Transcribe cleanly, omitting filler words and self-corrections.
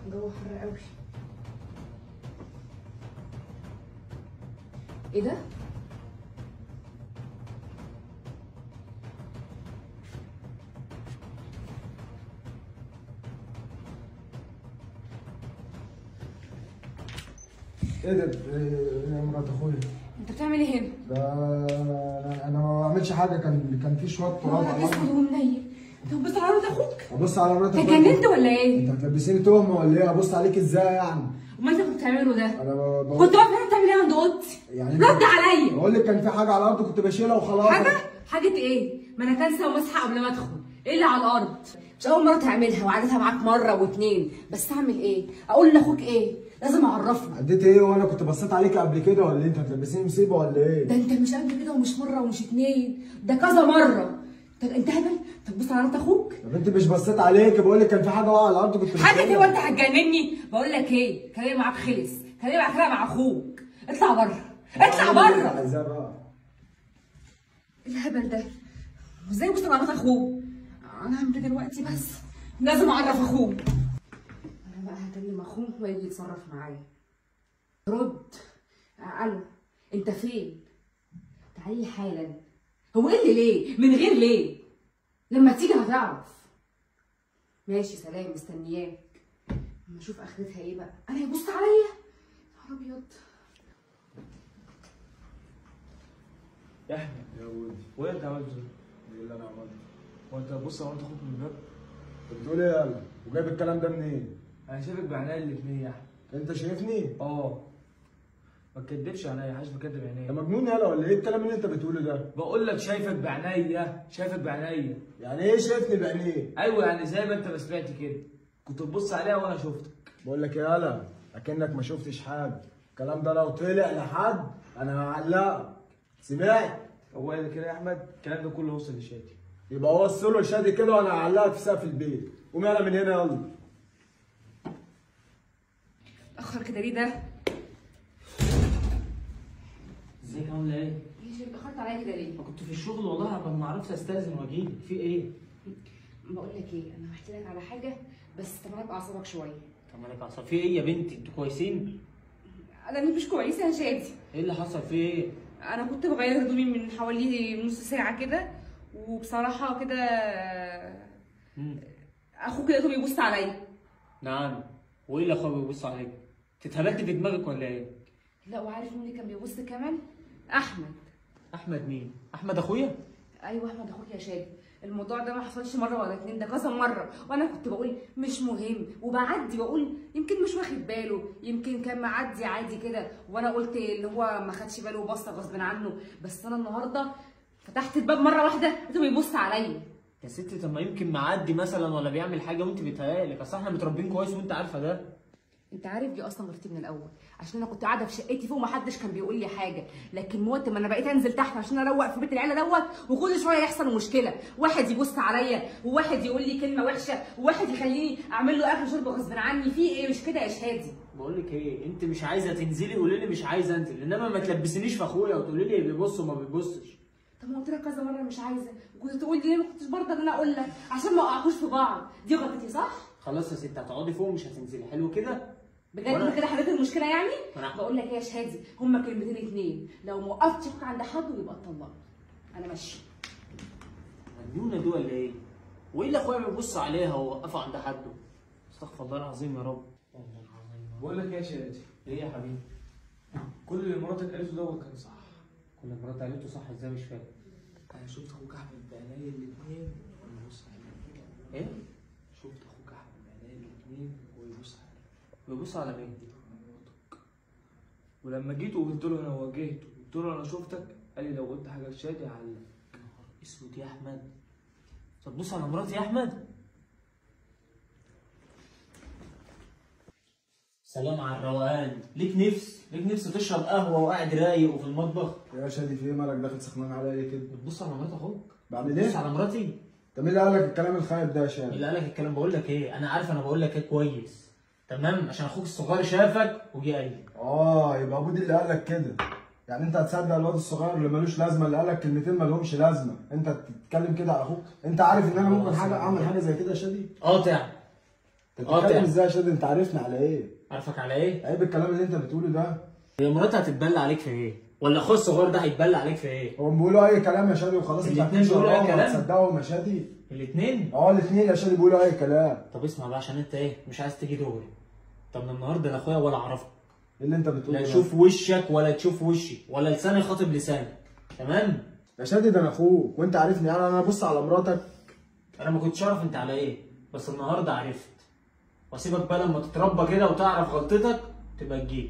الجو حر قوي. ايه ده؟ ايه ده؟ يا مرات اخويا انت بتعمل ايه هنا؟ ده انا ما بعملش حاجه، كان في شويه تراب على اسود ومنيل. طب بص على مرات اخوك. ابص على مرات اخوك انت اتجننت ولا ايه؟ انت بتلبسيني تهمه ولا ايه؟ ابص عليك ازاي يعني؟ امال انت كنت بتعمله ده؟ انا كنت واقف هنا بتعمل ايه عند اوضتي؟ يعني رد عليا. بقول لك كان في حاجه على الارض كنت بشيلها وخلاص. حاجه ايه؟ ما انا كنسه ومسحه قبل ما ادخل. ايه اللي على الارض؟ مش اول مره تعملها وعادتها معاك مره واتنين، بس اعمل ايه؟ اقول لاخوك ايه؟ لازم اعرفه. عديت ايه وانا كنت بصيت عليك قبل كده ولا انت هتلبسيني مصيبه ولا ايه؟ ده انت مش قبل كده ومش مره ومش اتنين، ده كذا مره. طب انت هبل؟ طب بص على مرات اخوك. طب انت مش بصيت عليك؟ بقول لك كان في حاجه واقعه على الارض كنت بشيلها. حاجه ايه وانت هتجنني؟ بقول لك ايه؟ كلامي معاك خلص، كلامي معاك كده مع اخوك. اطلع بره، اطلع بره. عايزاه بقى. ايه الهبل ده؟ ازاي بص على مرات اخوك؟ انا هعمل ده دلوقتي، بس لازم اعرف اخوه. انا بقى هكلم اخوه ويجي يتصرف معايا. رد. الو، انت فين؟ تعالي حالا. هو ايه اللي ليه؟ من غير ليه؟ لما تيجي هتعرف. ماشي سلام، مستنياك. اما اشوف اخرتها ايه بقى. انا هيبص عليا؟ يا نهار ابيض. يا احمد يا ولدي، وايه انت عملت ايه اللي انا عملته؟ وانت بص هو انت اخوك من الباب؟ انت بتقول ايه يالا؟ وجايب الكلام ده منين؟ انا شايفك بعينيا الاثنين يا احمد. انت شايفني؟ اه. ما تكدبش عليا، حاجه بكدب انت عينيا. مجنون يالا ولا ايه الكلام اللي انت بتقوله ده؟ بقول لك شايفك بعينيا، شايفك بعينيا. يعني ايه شايفني بعينيه؟ ايوه يعني زي ما انت ما سمعت كده، كنت بتبص عليها وانا شفتك. بقول لك يا يالا اكنك ما شفتش حاجه، الكلام ده لو طلع لحد انا هعلقك. سمعت؟ هو إيه كده يا احمد؟ الكلام ده كله وصل لشادي. يبقى وصله لشادي كده وانا هعلقك في سقف البيت. قوم يالا من هنا يلا. اتاخر كده ليه ده؟ ازيك عامله ايه؟ ليه اتاخرت عليا كده ليه؟ انا كنت في الشغل والله قبل ما عرفت استاذن واجيلك، في ايه؟ بقول لك ايه، انا هحكي لك على حاجه بس تملك اعصابك شويه. طب اعصاب في ايه يا بنتي؟ انتوا كويسين؟ انا مش كويسه يا شادي. ايه اللي حصل؟ في ايه؟ انا كنت بغير هدومي من حوالي نص ساعه كده، وبصراحه كده اخوك لقيته بيبص عليا. نعم. وايه اللي اخويا بيبص عليك؟ اتهبلت في دماغك ولا ايه؟ لا، وعارف مين اللي كان بيبص كمان؟ احمد. احمد مين؟ احمد اخويا؟ ايوه احمد اخوك يا شادي. الموضوع ده ما حصلش مره ولا اتنين، ده كذا مره، وانا كنت بقول مش مهم وبعدي، بقول يمكن مش واخد باله، يمكن كان معدي عادي كده، وانا قلت ان هو ما خدش باله وبص غصب عنه. بس انا النهارده فتحت الباب مره واحده لقيته بيبص عليا. يا ستي طب ما يمكن معدي مثلا ولا بيعمل حاجه وانت بيتهيألك، اصل احنا متربيين كويس وانت عارفه ده. انت عارف دي اصلا غلطتي من الاول، عشان انا كنت قاعده في شقتي فوق ومحدش كان بيقول لي حاجه، لكن وقت ما انا بقيت انزل تحت عشان اروق في بيت العيله دوت، وكل شويه يحصل مشكله، واحد يبص عليا وواحد يقول لي كلمه وحشه وواحد يخليني اعمل له اكل شرب غصب عني. في ايه؟ مش كده يا شهادي؟ بقول لك ايه، انت مش عايزه تنزلي قولي لي مش عايزه انزل، انما ما تلبسنيش في اخويا وتقولي لي بيبص وما بيبصش. طب ما قلت لك كذا مره مش عايزه، وكنت تقول لي ليه ما كنتش برضه ان انا اقول لك عشان ما اقعوش في بعض. دي غلطتي صح؟ خلاص يا ست هتقعدي فوق مش هتنزلي، حلو كده؟ بجد كده حليت المشكله يعني؟ أنا... بقول لك ايه يا شهادي، هما كلمتين اتنين، لو ما وقفتش اخوك عند حد يبقى اتطلقت. انا ماشيه. مجنونه دي ولا ايه؟ وايه اللي اخويا بيبص عليها ووقفه عند حده؟ استغفر الله العظيم يا رب. بقول لك ايه يا شادي؟ ايه يا حبيبي؟ كل اللي مراتك قالته دوت كان صح. كل اللي مراتي قالته صح ازاي؟ مش فاهم. انا شفت اخوك احمد بعينيا الاثنين وبيبص عليا. ايه؟ شفت اخوك احمد بعينيا الاثنين وبيبص عليا. بيبص على مين؟ ولما جيت وقلت له انا واجهته قلت له انا شفتك، قال لي لو قلت حاجه لشادي هعلق. نهار اسود يا احمد. طب بص على مراتي يا احمد. سلام على الروقان. ليك نفس تشرب قهوه وقاعد رايق وفي المطبخ. يا شادي في ايه؟ مالك داخل سخنان عليا كده؟ بتبص على مرات اخوك؟ بعمل ايه؟ بتبص على مراتي؟ طب مين اللي قال لك الكلام الخايب ده يا شادي؟ اللي قال لك الكلام؟ بقول لك ايه، انا عارف انا بقول لك ايه كويس تمام، عشان اخوك الصغير شافك وجي قال لي. يبقى ابو دي اللي قال لك كده. يعني انت هتصدق الواد الصغير اللي ملوش لازمه اللي قال لك كلمتين ما لهمش لازمه، انت تتكلم كده على اخوك؟ انت عارف ان انا ممكن اعمل حاجه زي كده يا شادي؟ قاطع. انت بتتكلم ازاي يا شادي؟ انت عارفني على ايه؟ عارفك على ايه؟ عيب الكلام اللي انت بتقوله ده. هي مراتها هتتبلى عليك في ايه؟ ولا اخويا الصغير ده هيتبلى عليك في ايه؟ هم بيقولوا اي كلام يا شادي وخلاص. انت الاتنين بيقولوا اي كلام؟ تصدقهم يا شادي؟ الاثنين؟ الاثنين يا شادي بيقولوا اي كلام. طب اسمع بقى، عشان انت ايه مش عايز تيجي دغري. طب من النهارده لا اخويا ولا اعرفك. ايه اللي انت بتقوله؟ لا تشوف وشك ولا تشوف وشي، ولا لساني خاطب لسانك، تمام؟ يا شادي ده انا اخوك وانت عارفني، يعني انا ابص على مراتك؟ انا ما كنتش اعرف انت على ايه، بس النهارده عرفت. واسيبك بقى لما تتربى كده وتعرف غلطتك تبقى تجيب.